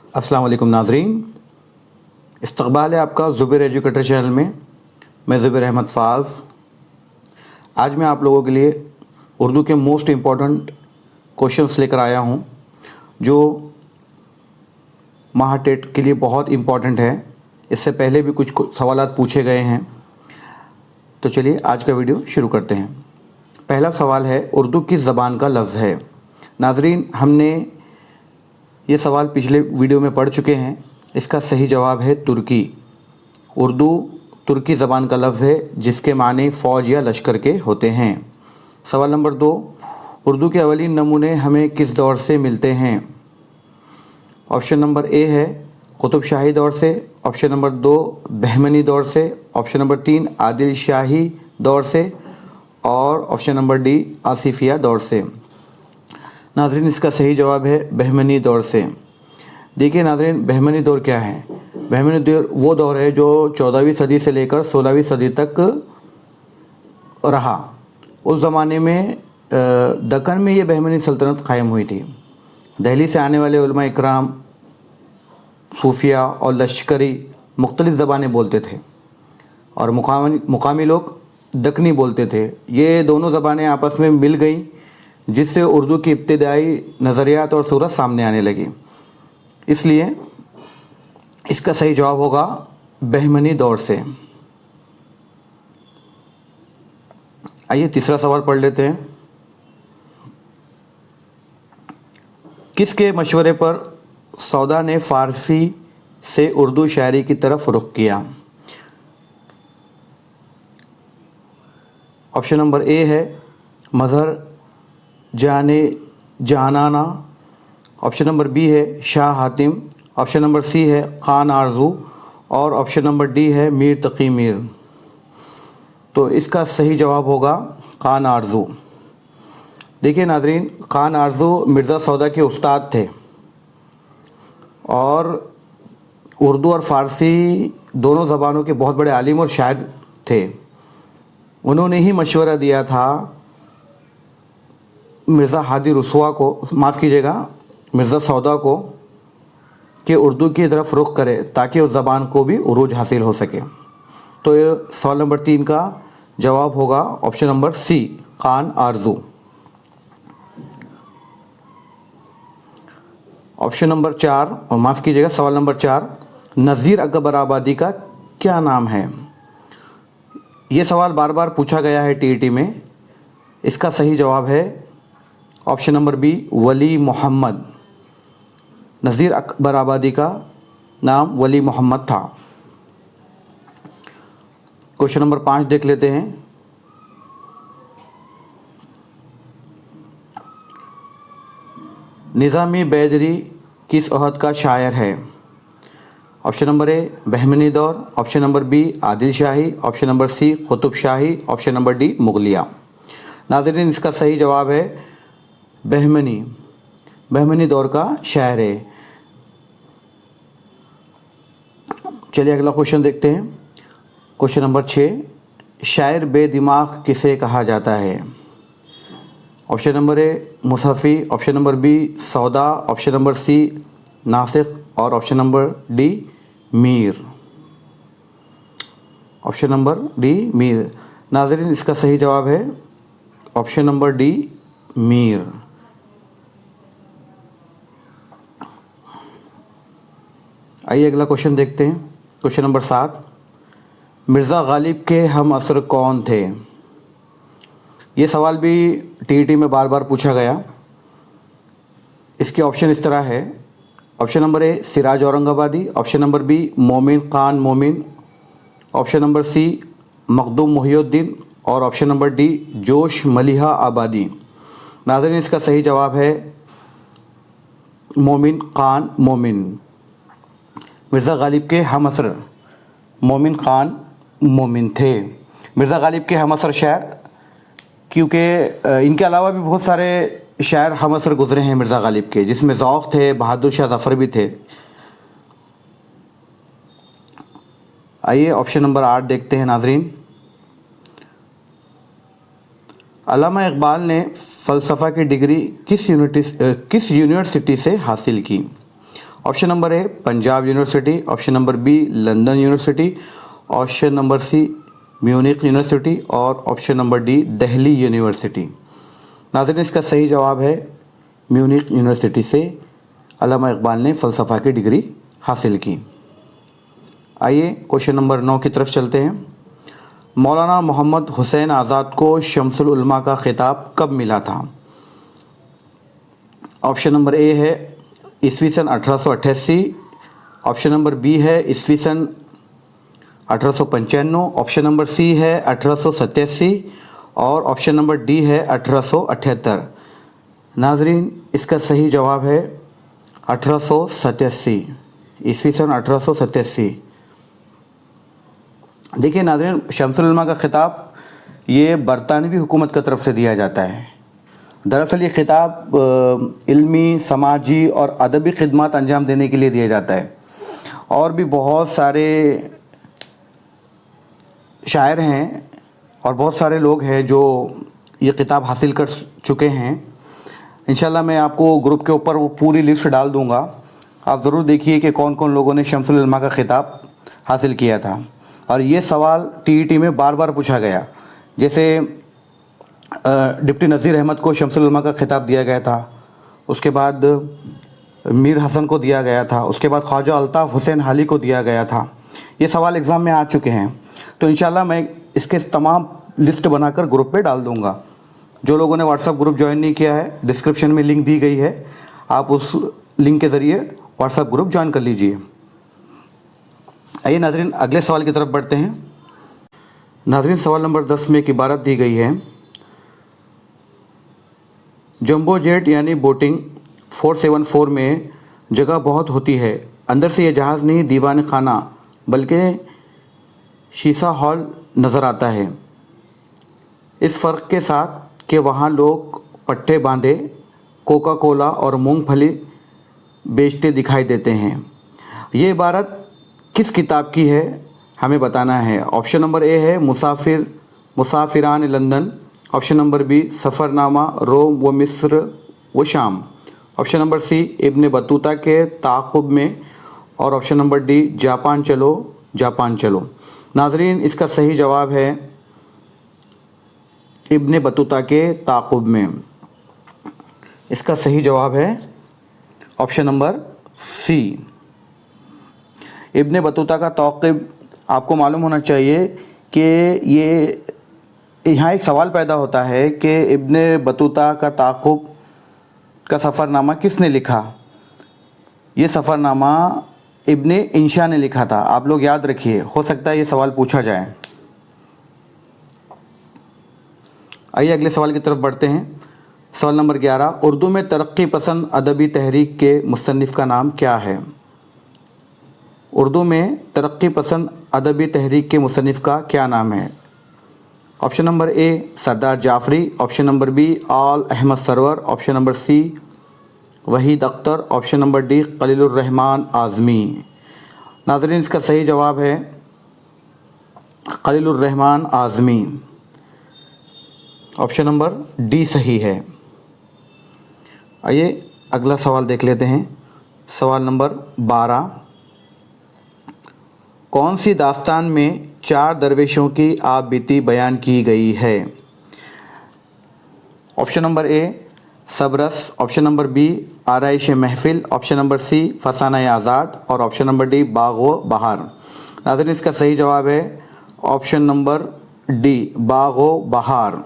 अस्सलाम वालेकुम नाज़रीन, इस्तक़बाल है आपका ज़ुबैर एजुकेटर चैनल में। मैं ज़ुबैर अहमद फ़ाज़। आज मैं आप लोगों के लिए उर्दू के मोस्ट इम्पॉर्टेंट क्वेश्चंस लेकर आया हूँ जो महाटेट के लिए बहुत इम्पॉर्टेंट है। इससे पहले भी कुछ सवालात पूछे गए हैं, तो चलिए आज का वीडियो शुरू करते हैं। पहला सवाल है, उर्दू किस ज़बान का लफ्ज़ है? नाज़रीन, हमने ये सवाल पिछले वीडियो में पढ़ चुके हैं। इसका सही जवाब है तुर्की। उर्दू तुर्की ज़बान का लफ्ज़ है जिसके माने फ़ौज या लश्कर के होते हैं। सवाल नंबर 2, उर्दू के अवलीन नमूने हमें किस दौर से मिलते हैं? ऑप्शन नंबर ए है कुतुब शाही दौर से, ऑप्शन नंबर 2 बहमनी दौर से, ऑप्शन नंबर 3 आदिल शाही दौर से और ऑप्शन नंबर डी आसिफिया दौर से। नाज़रीन, इसका सही जवाब है बहमनी दौर से। देखिए नाज़रीन, बहमनी दौर क्या है? बहमनी दौर वो दौर है जो 14वीं सदी से लेकर 16वीं सदी तक रहा। उस ज़माने में दक्कन में ये बहमनी सल्तनत कायम हुई थी। दिल्ली से आने वाले उलमा इकराम, सूफिया और लश्करी मुख्तलिफ़ ज़बानें बोलते थे और मुकामी लोग दक्कनी बोलते थे। ये दोनों ज़बानें आपस में मिल गई जिससे उर्दू की इब्तिदाई नज़रियात और सूरत सामने आने लगी। इसलिए इसका सही जवाब होगा बहमनी दौर से। आइए तीसरा सवाल पढ़ लेते हैं। किसके मशवरे पर सौदा ने फ़ारसी से उर्दू शायरी की तरफ रुख किया? ऑप्शन नंबर ए है मज़हर जाने जानाना, ऑप्शन नंबर बी है Shah Hatim, option number C है खान आरजू और ऑप्शन नंबर डी है मीर तकी मीर। तो इसका सही जवाब होगा खान आरजू। देखिए नाज़रीन, खान आरजू मिर्ज़ा सौदा के उस्ताद थे और उर्दू और फ़ारसी दोनों ज़बानों के बहुत बड़े आलिम और शायर थे। उन्होंने ही मशवरा दिया था मिर्ज़ा हादी रसूआ को, माफ़ कीजिएगा मिर्ज़ा सौदा को, कि उर्दू की तरफ रुख करे ताकि उस ज़बान को भी उरूज हासिल हो सके। तो ये सवाल नंबर 3 का जवाब होगा ऑप्शन नंबर सी खान आरजू। ऑप्शन नंबर 4, माफ़ कीजिएगा सवाल नंबर 4, नज़ीर अकबर आबादी का क्या नाम है? ये सवाल बार बार पूछा गया है टीईटी में। इसका सही जवाब है ऑप्शन नंबर बी वली मोहम्मद। नज़ीर अकबर आबादी का नाम वली मोहम्मद था। क्वेश्चन नंबर 5 देख लेते हैं। निज़ामी बैदरी किस अहद का शायर है? ऑप्शन नंबर ए बहमनी दौर, ऑप्शन नंबर बी आदिल शाही, ऑप्शन नंबर सी कुतुब शाही, ऑप्शन नंबर डी मुगलिया। नाज़रीन, इसका सही जवाब है बहमनी दौर का शायर है। चलिए अगला क्वेश्चन देखते हैं। क्वेश्चन नंबर 6, शायर बेदिमाग किसे कहा जाता है? Option number A Mushafi, option number B Sauda, option number C Nasikh और option number D Mir. Option number D Mir. नाज़रीन, इसका सही जवाब है ऑप्शन नंबर डी मीर। आइए अगला क्वेश्चन देखते हैं। क्वेश्चन नंबर 7, मिर्ज़ा गालिब के हम असर कौन थे? ये सवाल भी टीईटी में बार बार पूछा गया। इसके ऑप्शन इस तरह है। Option number A Siraj Aurangabadi, option number B Momin Khan Momin, option number C Makhdoom Mohiuddin और ऑप्शन नंबर डी जोश मलिहा आबादी। नाज़रीन, इसका सही जवाब है मोमिन खान मोमिन। मिर्ज़ा गालिब के हम असर मोमिन खान मोमिन थे। मिर्ज़ा गालिब के हम असर शायर, क्योंकि इनके अलावा भी बहुत सारे शायर हम असर गुज़रे हैं मिर्ज़ा गालिब के, जिसमें ज़ौक़ थे, बहादुर शाह ज़फ़र भी थे। आइए ऑप्शन नंबर 8 देखते हैं नाज़रीन। अल्लामा इक़बाल ने फ़लसफ़ा की डिग्री किस यूनिवर्सिटी से हासिल की? Option number A Punjab university, option number B London university, option number C Munich university और option number D Delhi university. नाज़रीन, इसका सही जवाब है म्यूनिख यूनिवर्सिटी से अल्लामा इकबाल ने फ़लसफ़ा की डिग्री हासिल की। आइए क्वेश्चन नंबर 9 की तरफ चलते हैं। मौलाना मोहम्मद हुसैन आज़ाद को शम्सुल उलमा का खिताब कब मिला था? ऑप्शन नंबर ए है ईस्वी सन 1888, ऑप्शन नंबर बी है ईस्वी सन 1895, ऑप्शन नंबर सी है 1887 और ऑप्शन नंबर डी है 1878। नाज़रीन, इसका सही जवाब है 1887, ईस्वी सन 1887। देखिए नाज़रीन, शम्सुल उलमा का ख़िताब ये बरतानवी हुकूमत की तरफ से दिया जाता है। दरअसल ये ख़िताब इल्मी, समाजी और अदबी खिदमत अंजाम देने के लिए दिया जाता है। और भी बहुत सारे शायर हैं और बहुत सारे लोग हैं जो ये किताब हासिल कर चुके हैं। इंशाल्लाह मैं आपको ग्रुप के ऊपर वो पूरी लिस्ट डाल दूँगा, आप ज़रूर देखिए कि कौन कौन लोगों ने शम्सुल उलमा का ख़िताब हासिल किया था। और ये सवाल टीईटी में बार बार पूछा गया। जैसे डिप्टी नज़ीर अहमद को शम्सुल उलमा का ख़िताब दिया गया था, उसके बाद मीर हसन को दिया गया था, उसके बाद ख्वाजा अल्ताफ़ हुसैन हाली को दिया गया था। ये सवाल एग्ज़ाम में आ चुके हैं। तो इंशाल्लाह मैं इसके तमाम लिस्ट बनाकर ग्रुप पे डाल दूँगा। जो लोगों ने व्हाट्सएप ग्रुप ज्वाइन नहीं किया है, डिस्क्रिप्शन में लिंक दी गई है, आप उस लिंक के ज़रिए व्हाट्सएप ग्रुप ज्वाइन कर लीजिए। आइए नाज़रीन, अगले सवाल की तरफ बढ़ते हैं। नाज़रीन, सवाल नंबर 10 में एक इबारत दी गई है, जंबो जेट यानी बोटिंग 474 में जगह बहुत होती है, अंदर से यह जहाज़ नहीं दीवान खाना बल्कि शीशा हॉल नज़र आता है, इस फ़र्क के साथ कि वहाँ लोग पट्टे बांधे कोका कोला और मूंगफली बेचते दिखाई देते हैं। ये इबारत किस किताब की है, हमें बताना है। ऑप्शन नंबर ए है Musafiran London, option number B Safarnama Rome wa Misr wa Sham, option number C Ibn Batuta के ताक़ुब में और option number D Japan Chalo Japan Chalo. नाज़रीन, इसका सही जवाब है इब्न बतूता के ताक़ुब में। इसका सही जवाब है option number C. Ibn Batuta का ताक़ुब, आपको मालूम होना चाहिए कि ये यहाँ एक सवाल पैदा होता है कि इब्न बतूता का ताक़ुब का सफ़रनामा किसने लिखा। ये सफ़रनामा इब्न इंशा ने लिखा था। आप लोग याद रखिए, हो सकता है ये सवाल पूछा जाए। आइए अगले सवाल की तरफ बढ़ते हैं। सवाल नंबर 11, उर्दू में तरक्की पसंद अदबी तहरीक के मुसन्निफ़ का नाम क्या है? उर्दू में तरक्की पसंद अदबी तहरीक के मुसन्निफ़ का क्या नाम है? Option number A Sardar Jafri, option number B Aal Ahmad Suroor, option number C Waheed Akhtar, option number D Khalilur Rahman Azmi. नाज़रीन, इसका सही जवाब है Khalilur Rahman Azmi. Option number D सही है। आइए अगला सवाल देख लेते हैं। सवाल नंबर 12, कौन सी दास्तान में 4 दरवेशों की आप बीती बयान की गई है? Option number A Sabras, option number B Araish Mahfil, option number सी फसाना आज़ाद और ऑप्शन नंबर डी बाग़ो बहार। नाज़रीन, इसका सही जवाब है ऑप्शन नंबर डी बाग़ो बहार।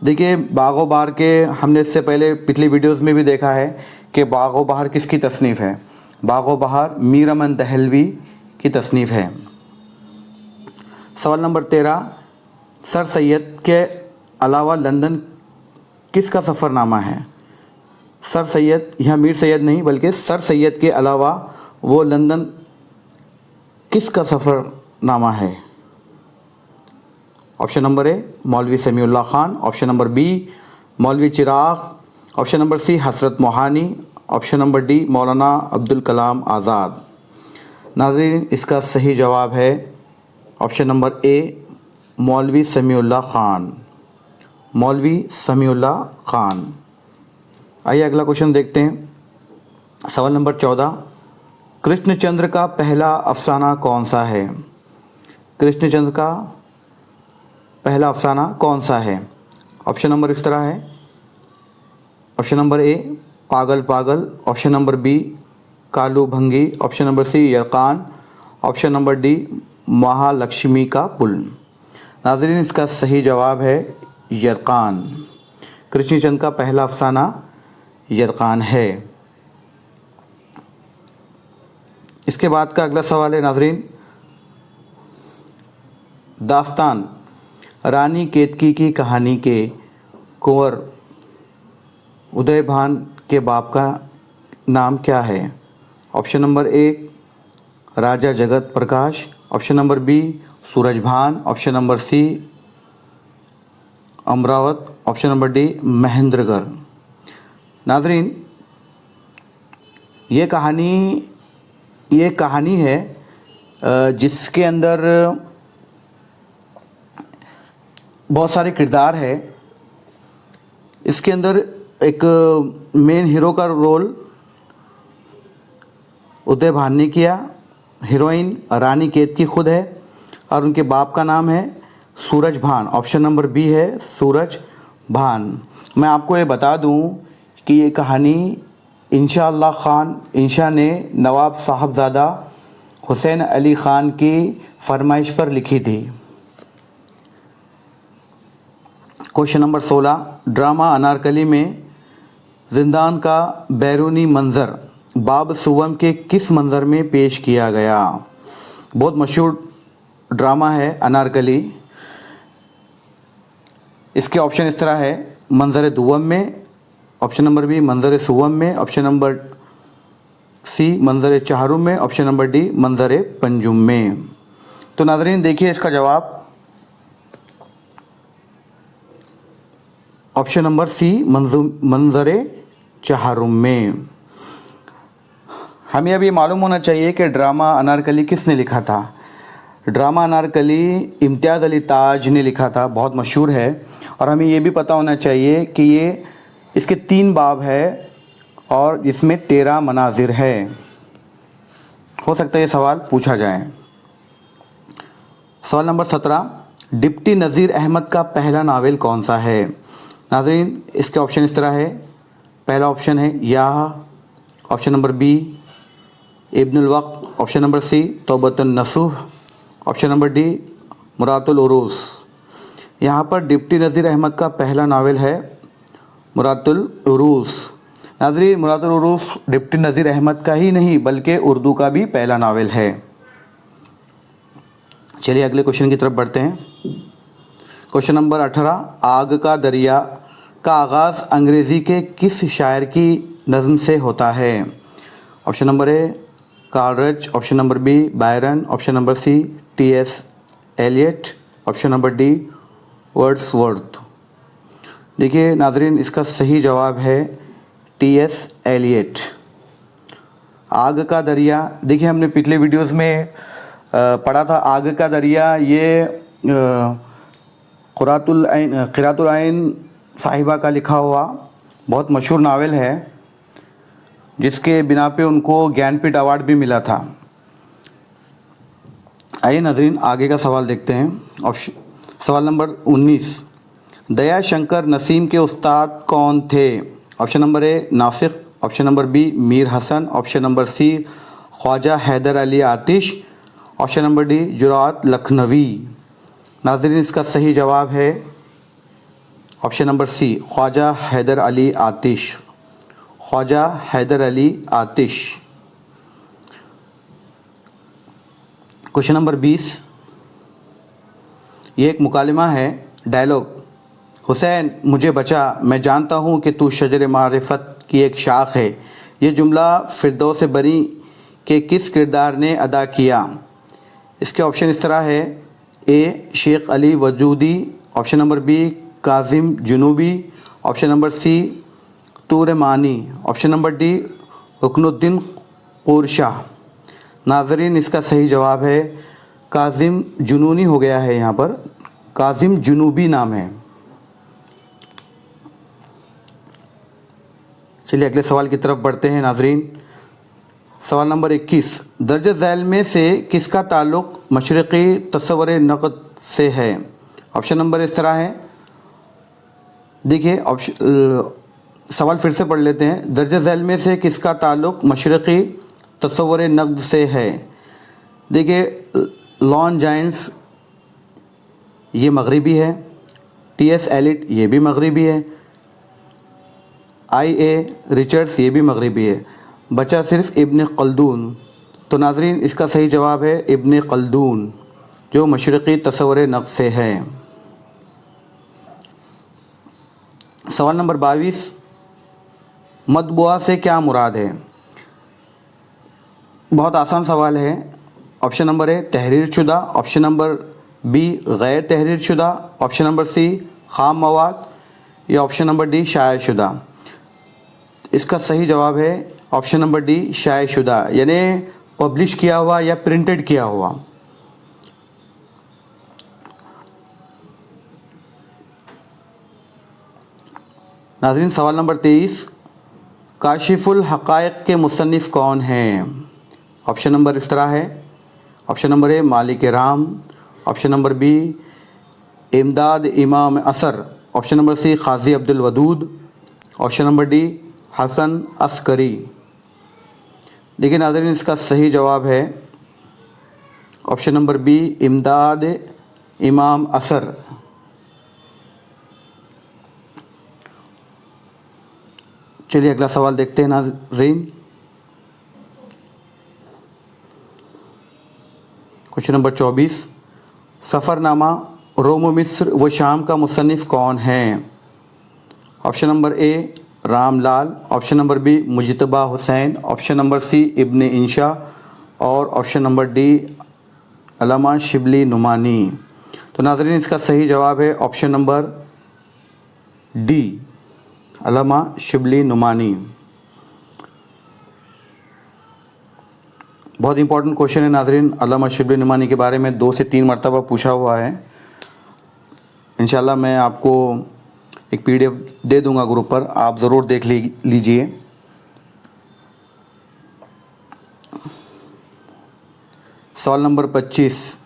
देखिए, बाग़ो बहार के हमने इससे पहले पिछली वीडियोस में भी देखा है कि बाग़ो बहार किसकी तसनीफ़ है। बाग़ो बहार मीर अमन दहलवी की तसनीफ़ है। सवाल नंबर 13, सर सैयद के अलावा लंदन किसका सफ़रनामा है? सर सैयद, यहाँ मीर सैयद नहीं बल्कि सर सैयद के अलावा वो लंदन किसका सफ़रनामा है? Option number A Maulvi Samiullah Khan, option number B Maulvi Chirag, option number C Hasrat Mohani, option number D मौलाना अब्दुल कलाम आज़ाद। नाज़रीन, इसका सही जवाब है option number A Maulvi Samiullah Khan, मौलवी समीउल्लाह ख़ान। आइए अगला क्वेश्चन देखते हैं। सवाल नंबर 14, कृष्णचंद्र का पहला अफसाना कौन सा है? कृष्णचंद्र का पहला अफसाना कौन सा है? ऑप्शन नंबर इस तरह है। ऑप्शन नंबर ए, पागल पागल। Option number B, Kalu Bhangi. Option number C, Yarqan. Option number D, Mahalakshmi का पुल। नाज़रीन, इसका सही जवाब है यरकान। कृष्णचंद्र का पहला अफसाना यरकान है। इसके बाद का अगला सवाल है नाज़रीन, दास्तान रानी केतकी की कहानी के कुंवर उदयभान के बाप का नाम क्या है? Option number A, Raja Jagat Prakash. Option number B, Surajbhan. Option number C, Amravat. Option number D, Mahendragarh. नाज़रीन, ये कहानी है जिसके अंदर बहुत सारे किरदार है। इसके अंदर एक मेन हीरो का रोल उदयभान ने किया। हीरोइन रानी केतकी खुद है और उनके बाप का नाम है सूरजभान। ऑप्शन नंबर बी है सूरजभान। मैं आपको ये बता दूं कि ये कहानी इंशाअल्लाह खान इंशा ने नवाब साहबजादा हुसैन अली ख़ान की फरमाइश पर लिखी थी। क्वेश्चन नंबर 16, ड्रामा अनारकली में जिंदान का बैरूनी मंज़र बाब सुवम के किस मंज़र में पेश किया गया? बहुत मशहूर ड्रामा है अनारकली। इसके ऑप्शन इस तरह है, मंज़र दुवम में। ऑप्शन नंबर बी, मंज़र सुवम में। ऑप्शन नंबर सी, मंज़र चाहरुम में। ऑप्शन नंबर डी, मंज़र पंजुम में। तो नाज़रीन देखिए इसका जवाब ऑप्शन नंबर सी, मंज़र चाहरुम में। हमें अभी मालूम होना चाहिए कि ड्रामा अनारकली किसने लिखा था। ड्रामा अनारकली इम्तियाज़ अली ताज ने लिखा था, बहुत मशहूर है। और हमें ये भी पता होना चाहिए कि ये इसके 3 बाब है और इसमें 13 मनाजिर है। हो सकता है ये सवाल पूछा जाए। सवाल नंबर 17, डिप्टी नज़ीर अहमद का पहला नावल कौन सा है? नाज़रीन, इसके ऑप्शन इस तरह है। पहला ऑप्शन है याह। Option number B, Ibnul Waqt. Option number C, Taubatun Nasuh. Option number D, Miratul Uroos. यहाँ पर डिप्टी नज़ीर अहमद का पहला नावल है मुरातुल उरूस। नाज़रीन, मुरातुल उरूस डिप्टी नज़ीर अहमद का ही नहीं बल्कि उर्दू का भी पहला नावल है। चलिए अगले क्वेश्चन की तरफ बढ़ते हैं। क्वेश्चन नंबर 18, आग का दरिया का आगाज़ अंग्रेज़ी के किस शायर की नज़म से होता है? Option number A, Coleridge. Option number B, Byron. Option number C, T S. Eliot. Option number D, Wordsworth. देखिए नाज़रीन, इसका सही जवाब है टी.एस. एलियट। आग का दरिया, देखिए हमने पिछले वीडियोस में पढ़ा था। आग का दरिया ये क़ुरातुल आइन साहिबा का लिखा हुआ बहुत मशहूर नावल है, जिसके बिना पे उनको ज्ञानपीठ अवार्ड भी मिला था। आइए नाज़रीन आगे का सवाल देखते हैं। सवाल नंबर 19, दया शंकर नसीम के उस्ताद कौन थे? Option number A, Nasikh. Option number B, Mir Hasan. Option number C, Khwaja Haider Ali Atish. Option number D, Jurat Lakhnavi. नाज़रीन, इसका सही जवाब है option number C, Khwaja Haider Ali Atish. Khwaja Haider Ali Atish. Question number 20, ये एक मुकालमा है, डायलॉग। हुसैन मुझे बचा, मैं जानता हूँ कि तू शजर मारिफत की एक शाख है। ये जुमला फिरदौस बरी के किस किरदार ने अदा किया? इसके ऑप्शन इस तरह है। A, Sheikh Ali Wajudi. Option number B, Kazim Junubi. Option number C, Tur Mani. Option number D, Ruknuddin Khurshah. नाज़रीन, इसका सही जवाब है काजिम जुनूनी हो गया है, यहाँ पर काजिम जुनूबी नाम है। चलिए अगले सवाल की तरफ बढ़ते हैं नाज़रीन। सवाल नंबर 21, दर्ज झैल में से किसका ताल्लुक़ मशरक़ी तस्वुर नक़द से है। ऑप्शन नंबर इस तरह है, देखिए सवाल फिर से पढ़ लेते हैं। दर्ज झैल में से किसका ताल्लुक़ मशरक़ी तस्वुर नक़द से है। देखिए लॉन जाइंस ये मगरिबी है, टी.एस. एलिट ये भी मगरिबी है, I.A. रिचर्ड्स ये भी मगरिबी है, बचा सिर्फ इब्न खल्दून। तो नाज़रीन इसका सही जवाब है इब्न खल्दून जो मशरक़ी तस्वुर नक़द से है। सवाल नंबर 22, मतबुआ से क्या मुराद है। बहुत आसान सवाल है। ऑप्शन नंबर ए तहरीर शुदा, ऑप्शन नंबर बी गैर तहरीर शुदा, ऑप्शन नंबर सी खाम मवाद या ऑप्शन नंबर डी शाया शुदा। इसका सही जवाब है ऑप्शन नंबर डी शाया शुदा, यानी पब्लिश किया हुआ या प्रिंटेड किया हुआ। नाज़रीन सवाल नंबर 23, काशिफुल हक़ाइक़ के मुसन्निफ़ कौन हैं। ऑप्शन नंबर इस तरह है, ऑप्शन नंबर ए मालिक Ram, option number B Imdad Imam Asar, option number C Qazi Abdul Wadood, option number D Hasan Askari. देखिए नाज़रीन इसका सही जवाब है option number B Imdad Imam असर। चलिए अगला सवाल देखते हैं नाज़रीन। क्वेश्चन नंबर 24, सफ़रनामा रोम मिस्र व शाम का मुसन्निफ़ कौन है। Option number A Ramlal, option number B Mujtaba Hussain, option number C Ibn Insha और option number D Allama Shibli Nomani. तो नाज़रीन इसका सही जवाब है option number D Allama Shibli Nomani. बहुत इंपॉर्टेंट क्वेश्चन है नाज़रीन। अल्लामा शिबली नुमानी के बारे में 2 से 3 मरतबा पूछा हुआ है। इंशाल्लाह मैं आपको एक PDF दे दूंगा ग्रुप पर, आप ज़रूर देख लीजिए। सवाल नंबर 25,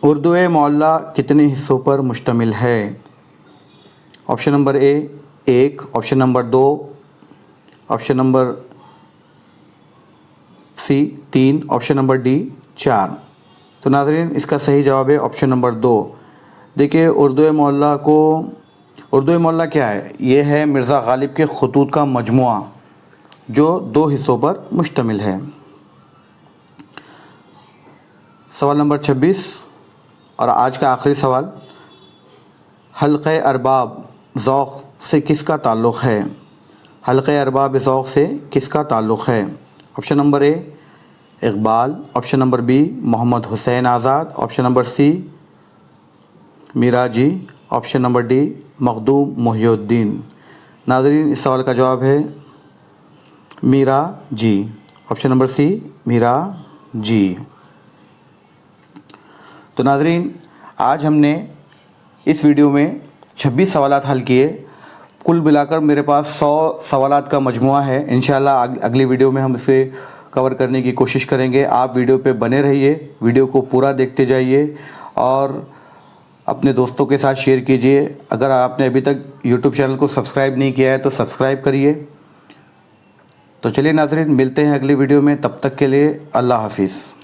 उर्दू मोहल्ला कितने हिस्सों पर मुश्तमिल है। Option number A 1, option number 2, option number C 3, option number D 4। तो नाज़रीन इसका सही जवाब है ऑप्शन नंबर 2। देखिए उर्दू मोहल्ला क्या है, ये है मिर्ज़ा गालिब के ख़ुतूत का मजमुआ जो 2 हिस्सों पर मुश्तमिल है। सवाल नंबर 26 और आज का आखिरी सवाल, हल्क़े अरबाब ज़ौक़ से किसका ताल्लुक़ है। हल्क़े अरबाब ज़ौक़ से किसका ताल्लुक़ है। Option number A Iqbal, option number B Mohammad Hussain Azad, option number C Meera ji, option number D Makhdoom Mohiuddin. नाज़रीन इस सवाल का जवाब है Meera ji, option number C Meera ji. तो नाज़रीन आज हमने इस वीडियो में 26 सवालात हल किए। कुल मिलाकर मेरे पास 100 सवालात का मजमुआ है। इंशाल्लाह अगली वीडियो में हम इसे कवर करने की कोशिश करेंगे। आप वीडियो पे बने रहिए, वीडियो को पूरा देखते जाइए और अपने दोस्तों के साथ शेयर कीजिए। अगर आपने अभी तक YouTube चैनल को सब्सक्राइब नहीं किया है तो सब्सक्राइब करिए। तो चलिए नाज़रीन मिलते हैं अगली वीडियो में, तब तक के लिए अल्लाह हाफिज़।